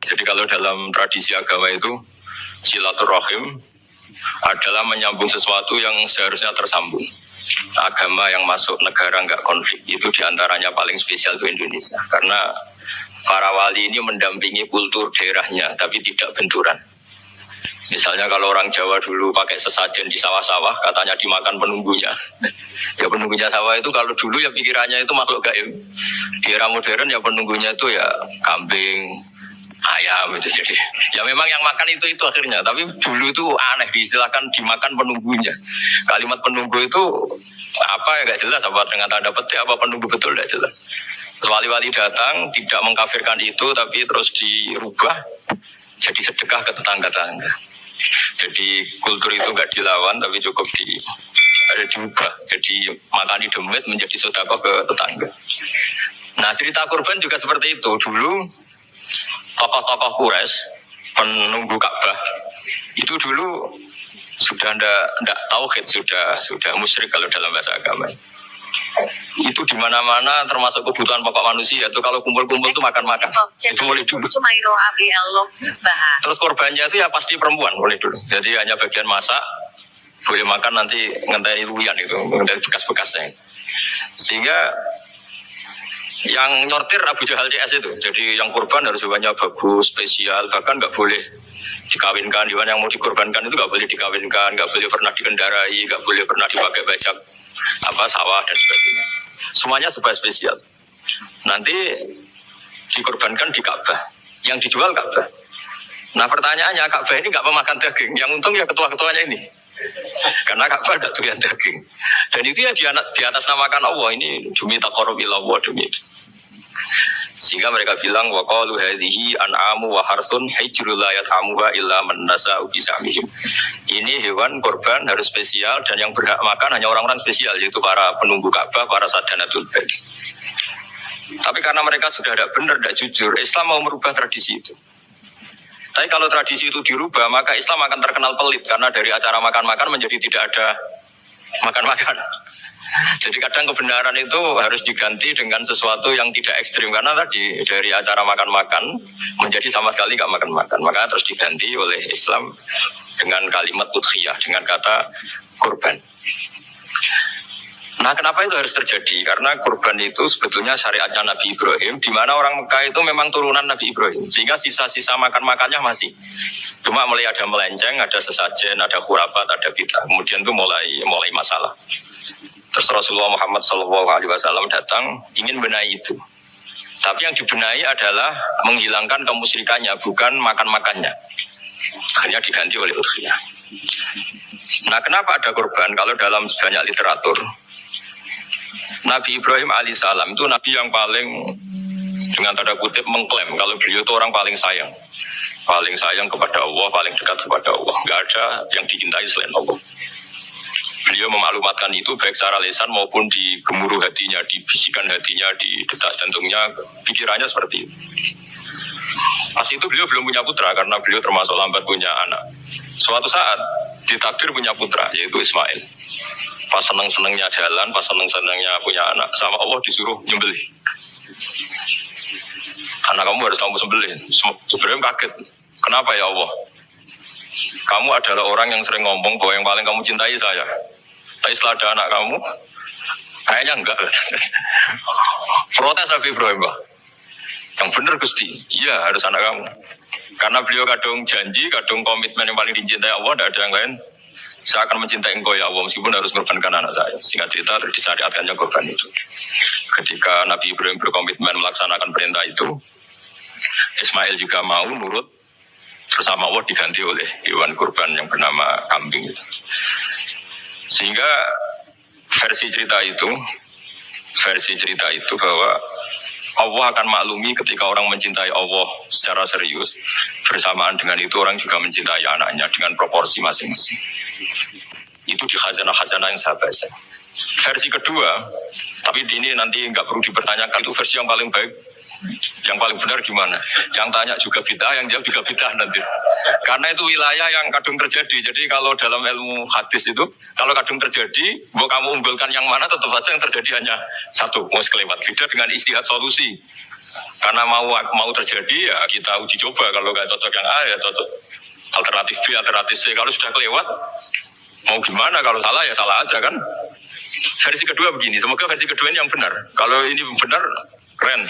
Jadi kalau dalam tradisi agama itu silaturahim adalah menyambung sesuatu yang seharusnya tersambung. Agama yang masuk negara nggak konflik itu diantaranya paling spesial itu Indonesia. Karena para wali ini mendampingi kultur daerahnya tapi tidak benturan. Misalnya kalau orang Jawa dulu pakai sesajen di sawah-sawah, katanya dimakan penunggunya. Ya penunggunya sawah itu kalau dulu ya pikirannya itu makhluk gaib. Di era modern ya penunggunya itu ya kambing, ayam itu. Jadi ya memang yang makan itu akhirnya. Tapi dulu itu aneh, diistilahkan dimakan penunggunya. Kalimat penunggu itu apa ya gak jelas, apa dengan tanda petik apa penunggu betul gak jelas. Wali-wali datang tidak mengkafirkan itu tapi terus dirubah jadi sedekah ke tetangga-tetangga. Jadi kultur itu nggak dilawan tapi cukup diubah. Jadi makani demit menjadi sedekah ke tetangga. Nah cerita kurban juga seperti itu. Dulu tokoh-tokoh Quraisy penunggu Ka'bah itu dulu sudah ndak tauhid, sudah musyrik kalau dalam bahasa agama. Itu di mana-mana termasuk kebutuhan pokok manusia itu kalau kumpul-kumpul itu makan-makan. Itu mulai dulu. Terus korbannya itu ya pasti perempuan mulai dulu. Jadi hanya bagian masak, boleh makan nanti ngenteni luwian itu, ngenteni bekas-bekasnya. Sehingga yang nyortir Abu Jahal CS itu. Jadi yang kurban harus hewannya bagus, spesial, bahkan nggak boleh dikawinkan. Hewan yang mau dikorbankan itu nggak boleh dikawinkan, nggak boleh pernah dikendarai, nggak boleh pernah dipakai bajak sawah dan sebagainya. Semuanya serba spesial. Nanti dikorbankan di Ka'bah. Yang dijual Ka'bah. Nah pertanyaannya, Ka'bah ini nggak memakan daging. Yang untung ya ketua-ketuanya ini. Karena Ka'bah tidak doyan daging. Dan itu ya di atas namakan Allah. Ini demi taqarrub ila Allah, demi. Sehingga mereka bilang wa qalu hadhihi an'amu wa harsun hijrul la yat'amuha illa man nasa'u bisamihim. Ini hewan korban harus spesial dan yang berhak makan hanya orang-orang spesial, yaitu para penunggu Ka'bah, para sadanatul bait. Tapi karena mereka sudah tidak benar, tidak jujur, Islam mau merubah tradisi itu. Tapi kalau tradisi itu dirubah, maka Islam akan terkenal pelit karena dari acara makan-makan menjadi tidak ada makan-makan. Jadi kadang kebenaran itu harus diganti dengan sesuatu yang tidak ekstrim. Karena tadi dari acara makan-makan menjadi sama sekali nggak makan-makan. Maka terus diganti oleh Islam dengan kalimat udhiyah, dengan kata kurban. Nah kenapa itu harus terjadi? Karena kurban itu sebetulnya syariatnya Nabi Ibrahim, di mana orang Mekah itu memang turunan Nabi Ibrahim. Sehingga sisa-sisa makan-makannya masih. Cuma mulai ada melenceng, ada sesajen, ada khurafat, ada bid'ah. Kemudian itu mulai masalah. Terus Rasulullah Muhammad SAW datang ingin benahi itu. Tapi yang dibenahi adalah menghilangkan kemusyrikannya, bukan makan-makannya. Akhirnya diganti oleh udhiyah. Nah kenapa ada kurban? Kalau dalam banyak literatur, Nabi Ibrahim alaihissalam itu Nabi yang paling dengan tanda kutip mengklaim kalau beliau itu orang paling sayang kepada Allah, paling dekat kepada Allah. Gak ada yang dicintai selain Allah. Beliau memaklumatkan itu baik secara lisan maupun di gemuruh hatinya, di bisikan hatinya, di detak jantungnya, pikirannya seperti itu. Pas itu beliau belum punya putra karena beliau termasuk lambat punya anak. Suatu saat ditakdir punya putra yaitu Ismail. Pas seneng-senengnya jalan, pas seneng-senengnya punya anak, sama Allah disuruh nyembelih. Anak kamu harus kamu sembelih. Ibrahim kaget. Kenapa ya Allah? Kamu adalah orang yang sering ngomong bahwa yang paling kamu cintai saya. Tapi setelah ada anak kamu, kayaknya enggak. Protes Nabi Ibrahim, Pak. Yang benar Gusti, iya harus anak kamu. Karena beliau kadung janji, kadung komitmen yang paling dicintai Allah, tidak ada yang lain. Saya akan mencintai engkau ya Allah, meskipun harus mengorbankan anak saya. Singkat cerita, terus disyariatkannya korban itu. Ketika Nabi Ibrahim berkomitmen melaksanakan perintah itu, Ismail juga mau nurut, bersama Allah diganti oleh hewan kurban yang bernama kambing. Sehingga versi cerita itu bahwa Allah akan maklumi ketika orang mencintai Allah secara serius, bersamaan dengan itu orang juga mencintai anaknya dengan proporsi masing-masing. Itu di khazanah-khazanah yang saya baca. Versi kedua, tapi ini nanti nggak perlu dipertanyakan, itu versi yang paling baik. Yang paling benar gimana? Yang tanya juga bid'ah, yang jawab juga bid'ah nanti. Karena itu wilayah yang kadung terjadi. Jadi kalau dalam ilmu hadis itu, kalau kadung terjadi, mau kamu unggulkan yang mana, tetap saja yang terjadi hanya satu, mau sekelewat. Beda dengan istihad solusi. Karena mau terjadi ya kita uji coba. Kalau nggak cocok yang A ya cocok alternatif B, alternatif C. Kalau sudah kelewat mau gimana? Kalau salah ya salah aja kan. Versi kedua begini, semoga versi kedua ini yang benar. Kalau ini benar, keren.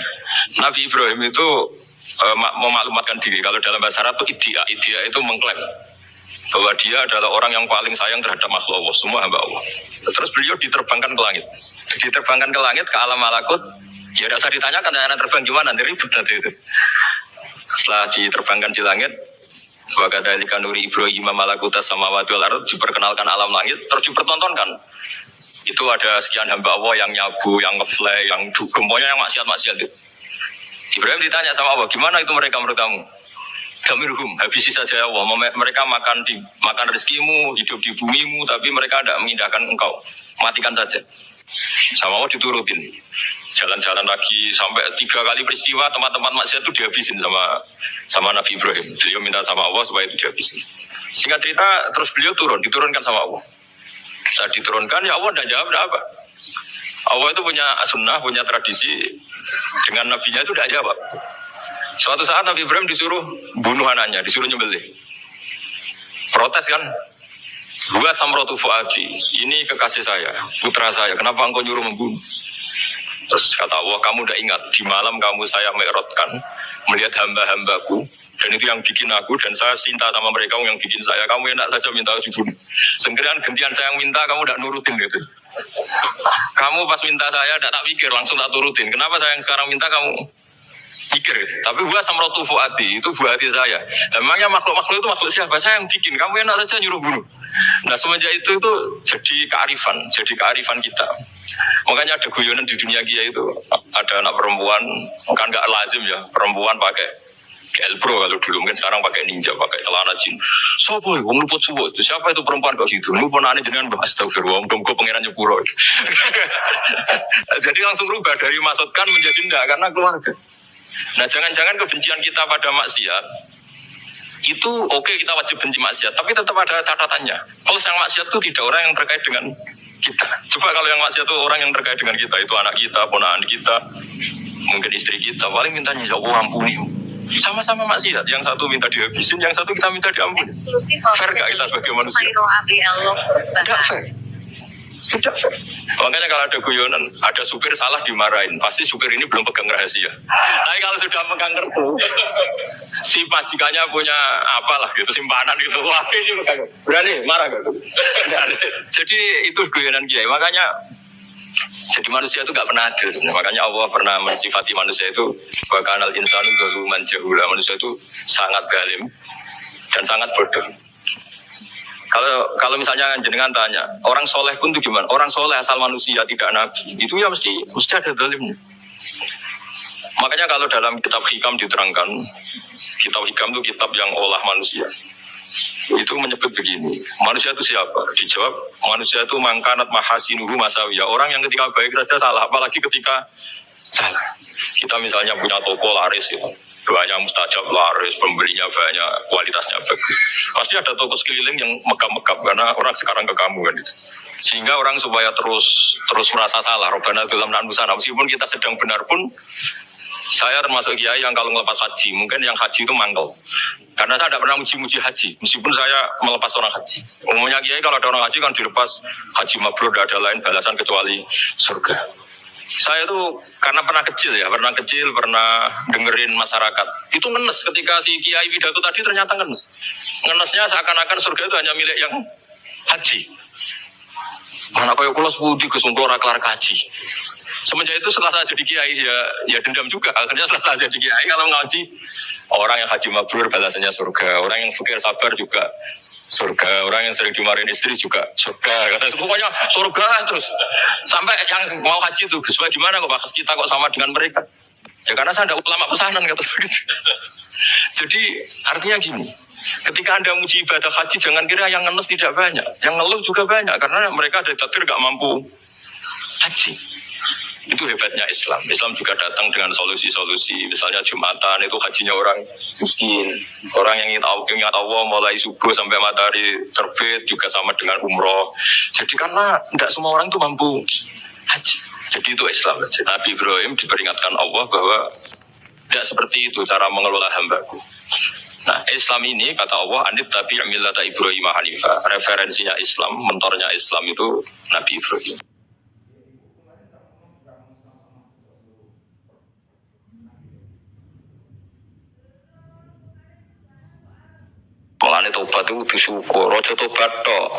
Nabi Ibrahim itu memaklumatkan diri. Kalau dalam bahasa Arab itu idea itu mengklaim bahwa dia adalah orang yang paling sayang terhadap makhluk Allah, semua hamba Allah. Terus beliau diterbangkan ke langit. Diterbangkan ke langit, ke alam malakut. Ya udah saya ditanyakan, terbang gimana? Nanti ribut nanti itu. Setelah diterbangkan di langit, wa kadzalika nuri Ibrahim malakutas samawati wal ardh, diperkenalkan alam langit, terus dipertontonkan. Itu ada sekian hamba Allah yang nyabu, yang ngefly, yang dugem, pokoknya yang maksiat-maksiat itu. Ibrahim ditanya sama Allah, gimana itu mereka menurut kamu? Damirhum, habisi saja Allah. Mereka makan rezekimu, hidup di bumimu, tapi mereka tidak mengindahkan engkau. Matikan saja. Sama Allah diturutin. Jalan-jalan lagi sampai 3 kali peristiwa tempat-tempat maksiat itu dihabisin sama Nabi Ibrahim. Beliau minta sama Allah supaya itu dihabisin. Singkat cerita, terus beliau diturunkan sama Allah. Saat diturunkan, ya Allah tidak jawab, tidak apa. Allah itu punya sunnah, punya tradisi. Dengan nabinya itu tidak jawab. Suatu saat Nabi Ibrahim disuruh bunuh anaknya, disuruh nyembelih. Protes kan? Buat samrotu fuadi, ini kekasih saya, putra saya, kenapa engkau nyuruh membunuh? Terus kata Allah, kamu udah ingat, di malam kamu saya mi'rajkan, melihat hamba-hambaku, dan itu yang bikin aku, dan saya cinta sama mereka yang bikin saya, kamu enak saja minta dibunuh. Segerian gantian saya yang minta, kamu udah nurutin gitu. Kamu pas minta saya, tidak tak pikir, langsung tak turutin. Kenapa saya yang sekarang minta kamu pikir? Tapi buat samrotu fuadi, itu buat hati saya. Emangnya makhluk-makhluk itu makhluk siapa? Saya yang bikin, kamu enak saja nyuruh bunuh. Nah semenjak itu jadi kearifan kita. Makanya ada guyonan di dunia kiai itu, ada anak perempuan, kan nggak lazim ya, perempuan pakai Elbro kalau dulu, mungkin sekarang pakai ninja, pakai celana jin. Siapa itu? Luput subuh itu. Siapa itu perempuan kok gitu? Luput aneh jenengan astagfirullah, dongko pangeran Jepuro. Jadi langsung rubah dari maksudkan menjadi enggak karena keluarga. Nah jangan-jangan kebencian kita pada maksiat itu oke, kita wajib benci maksiat, tapi tetap ada catatannya. Kalau yang maksiat itu tidak orang yang terkait dengan kita. Coba kalau yang maksiat itu orang yang terkait dengan kita, itu anak kita, ponakan kita, mungkin istri kita, paling mintanya ya Allah ampuni. Sama-sama maksiat, yang satu minta dihabisin, yang satu kita minta diampuni. Fair gak kita sebagai manusia? Tidak fair. Tidak fair. Makanya kalau ada guyonan, ada supir salah dimarahin, pasti supir ini belum pegang rahasia. Tapi kalau sudah pegang kartu, si majikannya punya apalah gitu, simpanan gitu, wah ini pegang. Berani marah gak tuh? Jadi itu guyonan kiai. Makanya jadi manusia itu gak pernah adil sebenarnya. Makanya Allah pernah mensifati manusia itu bakanal insanu zaluman jahula. Manusia itu sangat zalim dan sangat bodoh. Kalau misalnya jenengan tanya, orang soleh pun itu gimana? Orang soleh asal manusia tidak nabi, itu ya mesti ada zalimnya. Makanya kalau dalam kitab Hikam diterangkan, kitab Hikam itu kitab yang olah manusia. Itu menyebut begini, manusia itu siapa? Dijawab, manusia itu mangkanat mahasinuhu masawiyah. Orang yang ketika baik saja salah, apalagi ketika salah. Kita misalnya punya toko laris itu, banyak mustajab laris, pembelinya banyak, kualitasnya bagus. Pasti ada toko sekeliling yang megap-megap karena orang sekarang ke kamu kan itu. Sehingga orang supaya terus merasa salah, Robbana dalam nanusana, meskipun kita sedang benar pun. Saya termasuk kiai yang kalau melepas haji, mungkin yang haji itu mangkel. Karena saya tidak pernah muji-muji haji, meskipun saya melepas orang haji. Umumnya kiai kalau ada orang haji kan dilepas haji mabrur, tidak ada lain balasan kecuali surga. Saya tuh karena pernah kecil, pernah dengerin masyarakat. Itu ngenes ketika si kiai pidato tadi ternyata ngenes. Ngenesnya seakan-akan surga itu hanya milik yang haji. Mana kaya kula sepudi Gus untuk ora kelar kaji. Semenjak itu setelah saya jadi kiai ya dendam juga. Akhirnya setelah saya jadi kiai kalau ngaji orang yang haji mabrur balasannya surga, orang yang fakir sabar juga surga, orang yang sering dimarahin istri juga surga. Kata pokoknya surga terus. Sampai yang mau haji itu Gus, gimana kok bahas kita kok sama dengan mereka? Ya karena saya ada ulama pesanan kata gitu. Jadi artinya gini, ketika Anda muji ibadah haji, jangan kira yang ngenes tidak banyak, yang ngeluh juga banyak karena mereka ada takdir gak mampu haji. Itu hebatnya Islam. Islam juga datang dengan solusi-solusi. Misalnya Jumatan itu hajinya orang miskin, orang yang ingat Allah mulai subuh sampai matahari terbit juga sama dengan umroh. Jadi karena tidak semua orang itu mampu haji. Jadi itu Islam. Nabi Ibrahim diperingatkan Allah bahwa Tidak seperti itu cara mengelola hambaku. Nah, Islam ini kata Allah, anit tabi' millata Ibrahim Hanifah. Referensinya Islam, mentornya Islam itu Nabi Ibrahim. Mulane tobat itu disyukur, aja tobat tok.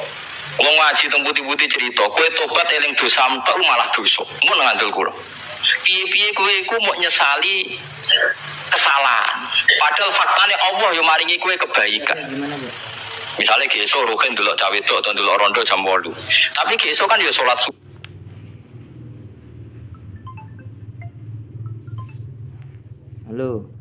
Wong ngaji teng putih-putih cerita, kowe tobat eling dosa tok malah dosa. Mun ngandel kula. Piye-piye kowe iku mau nyesali kesalahan. Padahal faktanya Allah yang maringi kowe kebaikan. Misalnya besok Ruhin dulu cawe itu atau dulu rondo jam 8. Tapi besok kan ya sholat subuh. Halo.